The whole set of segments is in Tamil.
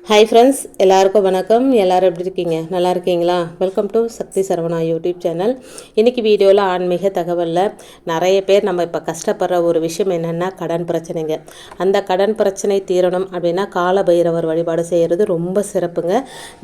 ஹாய் ஃப்ரெண்ட்ஸ், எல்லாருக்கும் வணக்கம். எல்லோரும் எப்படி இருக்கீங்க? நல்லா இருக்கீங்களா? Welcome to Sakthi Saravana YouTube channel. இன்றைக்கி வீடியோவில் ஆன்மீக தகவலில் நிறைய பேர் நம்ம இப்போ கஷ்டப்படுற ஒரு விஷயம் என்னென்னா கடன் பிரச்சனைங்க. அந்த கடன் பிரச்சனை தீரணும் அப்படின்னா கால பைரவர் வழிபாடு செய்கிறது ரொம்ப சிறப்புங்க.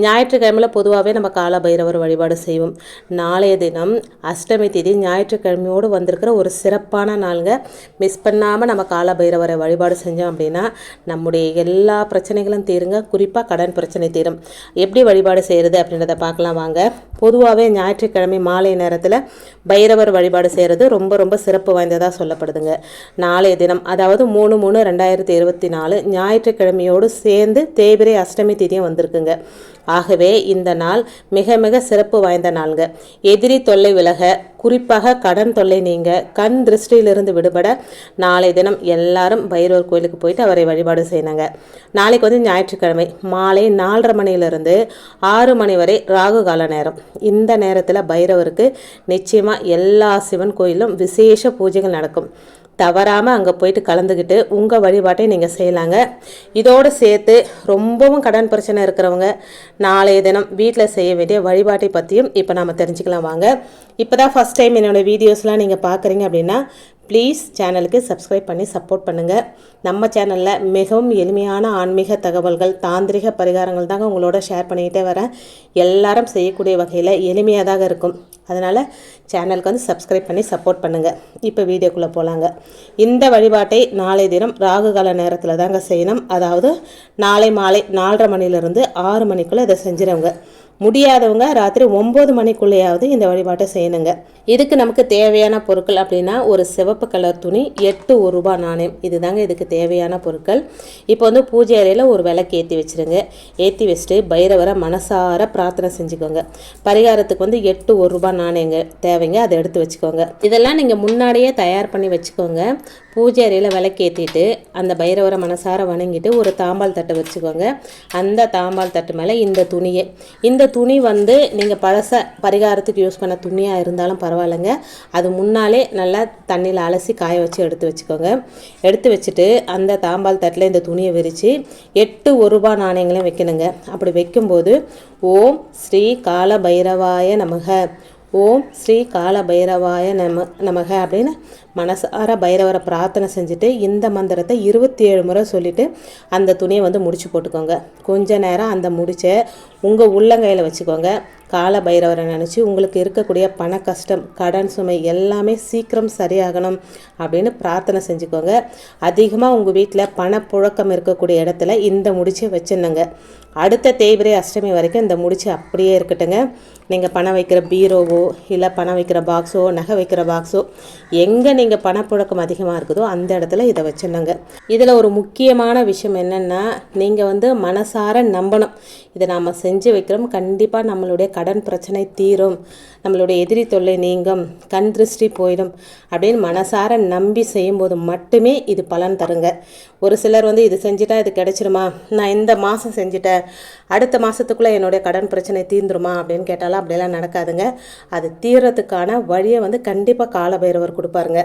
ஞாயிற்றுக்கிழமையில் பொதுவாகவே நம்ம கால பைரவர் வழிபாடு செய்வோம். நாளைய தினம் அஷ்டமி தேதி ஞாயிற்றுக்கிழமையோடு வந்திருக்கிற ஒரு சிறப்பான நாளுங்க. மிஸ் பண்ணாமல் நம்ம கால பைரவரை வழிபாடு செஞ்சோம் அப்படின்னா நம்முடைய எல்லா பிரச்சனைகளும் தீருங்க. குறிப்பாக கடன் பிரச்சனை தீரும். எப்படி வழிபாடு செய்கிறது அப்படின்றத பார்க்கலாம் வாங்க. பொதுவாகவே ஞாயிற்றுக்கிழமை மாலை நேரத்தில் பைரவர் வழிபாடு செய்கிறது ரொம்ப ரொம்ப சிறப்பு வாய்ந்ததாக சொல்லப்படுதுங்க. நாளைய தினம் அதாவது 3/3/2024 ஞாயிற்றுக்கிழமையோடு சேர்ந்து தேய்பிறை அஷ்டமி தேதியும் வந்திருக்குங்க. ஆகவே இந்த நாள் மிக மிக சிறப்பு வாய்ந்த நாளுங்க. எதிரி தொல்லை விலக, குறிப்பாக கடன் தொல்லை நீங்க, கண் திருஷ்டியிலிருந்து விடுபட நாளை தினம் எல்லாரும் பைரவர் கோயிலுக்கு போயிட்டு அவரை வழிபாடு செய்யணுங்க. நாளைக்கு ஞாயிற்றுக்கிழமை மாலை 4:30 மணியிலிருந்து 6 மணி வரை ராகு கால நேரம். இந்த நேரத்தில் பைரவருக்கு நிச்சயமாக எல்லா சிவன் கோயிலும் விசேஷ பூஜைகள் நடக்கும். தவறாமல் அங்கே போயிட்டு கலந்துக்கிட்டு உங்கள் வழிபாட்டை நீங்கள் செய்யலாங்க. இதோடு சேர்த்து ரொம்பவும் கடன் பிரச்சனை இருக்கிறவங்க நாளைய தினம் வீட்டில் செய்ய வேண்டிய வழிபாட்டை பற்றியும் இப்போ நாம் தெரிஞ்சுக்கலாம் வாங்க. இப்போ தான் ஃபஸ்ட் டைம் என்னோடய வீடியோஸ்லாம் நீங்கள் பார்க்குறீங்க அப்படின்னா ப்ளீஸ் சேனலுக்கு சப்ஸ்கிரைப் பண்ணி சப்போர்ட் பண்ணுங்கள். நம்ம சேனலில் மிகவும் எளிமையான ஆன்மீக தகவல்கள், தாந்திரிக பரிகாரங்கள் தாங்க உங்களோட ஷேர் பண்ணிக்கிட்டே வரேன். எல்லாரும் செய்யக்கூடிய வகையில் எளிமையாக தாங்க இருக்கும். அதனால் சேனலுக்கு சப்ஸ்கிரைப் பண்ணி சப்போர்ட் பண்ணுங்கள். இப்போ வீடியோக்குள்ளே போகலாங்க. இந்த வழிபாட்டை நாளை தினம் ராகு கால நேரத்தில் தாங்க செய்யணும். அதாவது நாளை மாலை 4:30 மணிலிருந்து 6 மணிக்குள்ளே இதை செஞ்சிடவங்க. முடியாதவங்க ராத்திரி 9 மணிக்குள்ளேயாவது இந்த வழிபாட்டை செய்யணுங்க. இதுக்கு நமக்கு தேவையான பொருட்கள் அப்படின்னா ஒரு சிவப்பு கலர் துணி, 8 1 நாணயம், இதுதாங்க இதுக்கு தேவையான பொருட்கள். இப்போ பூஜை அறையில் ஒரு விளக்கு ஏற்றி வச்சுருங்க. ஏற்றி வச்சுட்டு பைரவரை மனசார பிரார்த்தனை செஞ்சுக்கோங்க. பரிகாரத்துக்கு 8 1 நாணயங்க தேவைங்க, அதை எடுத்து வச்சுக்கோங்க. இதெல்லாம் நீங்கள் முன்னாடியே தயார் பண்ணி வச்சுக்கோங்க. பூஜை அறையில் விளக்கு ஏற்றிட்டு அந்த பைரவரை மனசார வணங்கிட்டு ஒரு தாம்பால் தட்டை வச்சுக்கோங்க. அந்த தாம்பால் தட்டு மேலே இந்த துணி நீங்கள் பழச பரிகாரத்துக்கு யூஸ் பண்ண துணியாக இருந்தாலும் பரவாயில்லைங்க. அது முன்னாலே நல்லா தண்ணியில் அலசி காய வச்சு எடுத்து வச்சுக்கோங்க. எடுத்து வச்சுட்டு அந்த தாம்பால் தட்டில் இந்த துணியை விரித்து 8 1 நாணயங்களையும் வைக்கணுங்க. அப்படி வைக்கும்போது ஓம் ஸ்ரீ கால பைரவாய நமக, ஓம் ஸ்ரீ கால பைரவாய நமக அப்படின்னு மனசார பைரவரை பிரார்த்தனை செஞ்சுட்டு இந்த மந்திரத்தை 27 முறை சொல்லிவிட்டு அந்த துணியை முடிச்சு போட்டுக்கோங்க. கொஞ்ச நேரம் அந்த முடிச்சை உங்கள் உள்ளங்கையில் வச்சுக்கோங்க. கால பைரவரை நினச்சி உங்களுக்கு இருக்கக்கூடிய பண கஷ்டம், கடன் சுமை எல்லாமே சீக்கிரம் சரியாகணும் அப்படின்னு பிரார்த்தனை செஞ்சுக்கோங்க. அதிகமாக உங்கள் வீட்டில் பணப்புழக்கம் இருக்கக்கூடிய இடத்துல இந்த முடிச்சை வச்சுருந்தங்க. அடுத்த தேய்பிறை அஷ்டமி வரைக்கும் இந்த முடிச்சு அப்படியே இருக்கட்டுங்க. நீங்கள் பணம் வைக்கிற பீரோவோ இல்லை பணம் வைக்கிற பாக்ஸோ நகை வைக்கிற பாக்ஸோ எங்கே நீங்கள் பணப்புழக்கம் அதிகமாக இருக்குதோ அந்த இடத்துல இதை வச்சுருந்தாங்க. இதில் ஒரு முக்கியமான விஷயம் என்னென்னா நீங்கள் மனசார நம்பணும். இதை நாம் செஞ்சு வைக்கிறோம், கண்டிப்பாக நம்மளுடைய கடன் பிரச்சனை தீரும், நம்மளுடைய எதிரி தொல்லை நீங்கும், கண் திருஷ்டி போயிடும் அப்படின்னு மனசார நம்பி செய்யும்போது மட்டுமே இது பலன் தருங்க. ஒரு சிலர் இது செஞ்சுட்டா இது கிடைச்சிருமா, நான் இந்த மாதம் செஞ்சுட்டேன் அடுத்த மாதத்துக்குள்ளே என்னுடைய கடன் பிரச்சனை தீர்ந்துருமா அப்படின்னு கேட்டாலும் அப்படியெல்லாம் நடக்காதுங்க. அது தீர்றதுக்கான வழியை கண்டிப்பாக காலபைரவர் கொடுப்பாருங்க.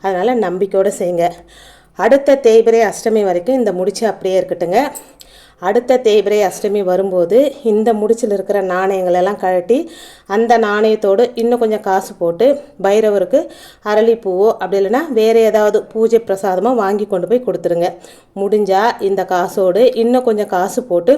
அதனால் நம்பிக்கையோடு செய்யுங்க. அடுத்த தேய்பிறை அஷ்டமி வரைக்கும் இந்த முடிச்சு அப்படியே இருக்கட்டுங்க. அடுத்த தேய்பிறை அஷ்டமி வரும்போது இந்த முடிச்சில் இருக்கிற நாணயங்களெல்லாம் கழட்டி அந்த நாணயத்தோடு இன்னும் கொஞ்சம் காசு போட்டு பைரவருக்கு அரளிப்பூவோ அப்படி இல்லைன்னா வேறு ஏதாவது பூஜை பிரசாதமோ வாங்கி கொண்டு போய் கொடுத்துருங்க. முடிஞ்சால் இந்த காசோடு இன்னும் கொஞ்சம் காசு போட்டு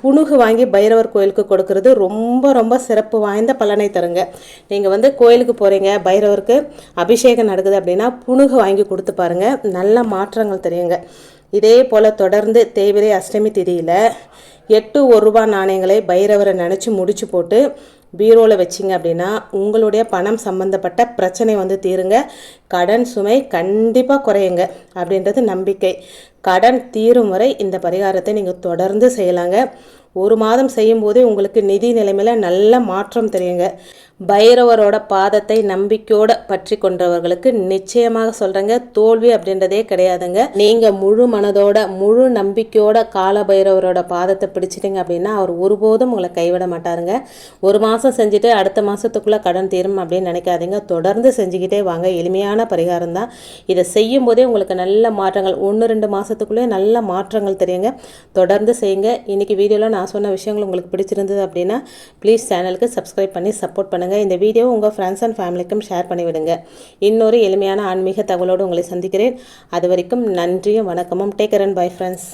புணுகு வாங்கி பைரவர் கோயிலுக்கு கொடுக்கறது ரொம்ப ரொம்ப சிறப்பு வாய்ந்த பலனை தருங்க. நீங்கள் கோயிலுக்கு போகிறீங்க, பைரவருக்கு அபிஷேகம் நடக்குது அப்படின்னா புணுகு வாங்கி கொடுத்து பாருங்கள், நல்ல மாற்றங்கள் தெரியுங்க. இதே போல் தொடர்ந்து தேய்பிறை அஷ்டமி திதியில் 8 1 நாணயங்களை பைரவரை நினச்சி முடிச்சு போட்டு பீரோவில் வச்சிங்க அப்படின்னா உங்களுடைய பணம் சம்மந்தப்பட்ட பிரச்சனை தீருங்க. கடன் சுமை கண்டிப்பாக குறையுங்க அப்படின்றது நம்பிக்கை. கடன் தீரும் வரை இந்த பரிகாரத்தை நீங்கள் தொடர்ந்து செய்யலாங்க. ஒரு மாதம் செய்யும்போதே உங்களுக்கு நிதி நிலைமையில் நல்ல மாற்றம் தெரியுங்க. பைரவரோட பாதத்தை நம்பிக்கையோட பற்றி கொண்டவர்களுக்கு நிச்சயமாக சொல்கிறேங்க, தோல்வி அப்படின்றதே கிடையாதுங்க. நீங்கள் முழு மனதோட முழு நம்பிக்கையோட கால பைரவரோட பாதத்தை பிடிச்சிட்டிங்க அப்படின்னா அவர் ஒருபோதும் உங்களை கைவிட மாட்டாருங்க. ஒரு மாதம் செஞ்சுட்டு அடுத்த மாதத்துக்குள்ளே கடன் தீரும் அப்படின்னு நினைக்காதீங்க. தொடர்ந்து செஞ்சுக்கிட்டே வாங்க. எளிமையான பரிகாரம் தான். இதை செய்யும் போதே உங்களுக்கு நல்ல மாற்றங்கள் 1-2 மாதத்துக்குள்ளே நல்ல மாற்றங்கள் தெரியுங்க. தொடர்ந்து செய்யுங்க. இன்றைக்கி வீடியோவில் நான் சொன்ன விஷயங்கள் உங்களுக்கு பிடிச்சிருந்தது அப்படின்னா ப்ளீஸ் சேனலுக்கு சப்ஸ்கிரைப் பண்ணி சப்போர்ட் பண்ணுங்கள். இந்த வீடியோ உங்கள் ஃப்ரெண்ட்ஸ் அண்ட் ஃபேமிலிக்கும் ஷேர் பண்ணிவிடுங்க. இன்னொரு எளிமையான ஆன்மீக தகவலோடு உங்களை சந்திக்கிறேன். அது வரைக்கும் நன்றியும் வணக்கமும். Take care and bye friends.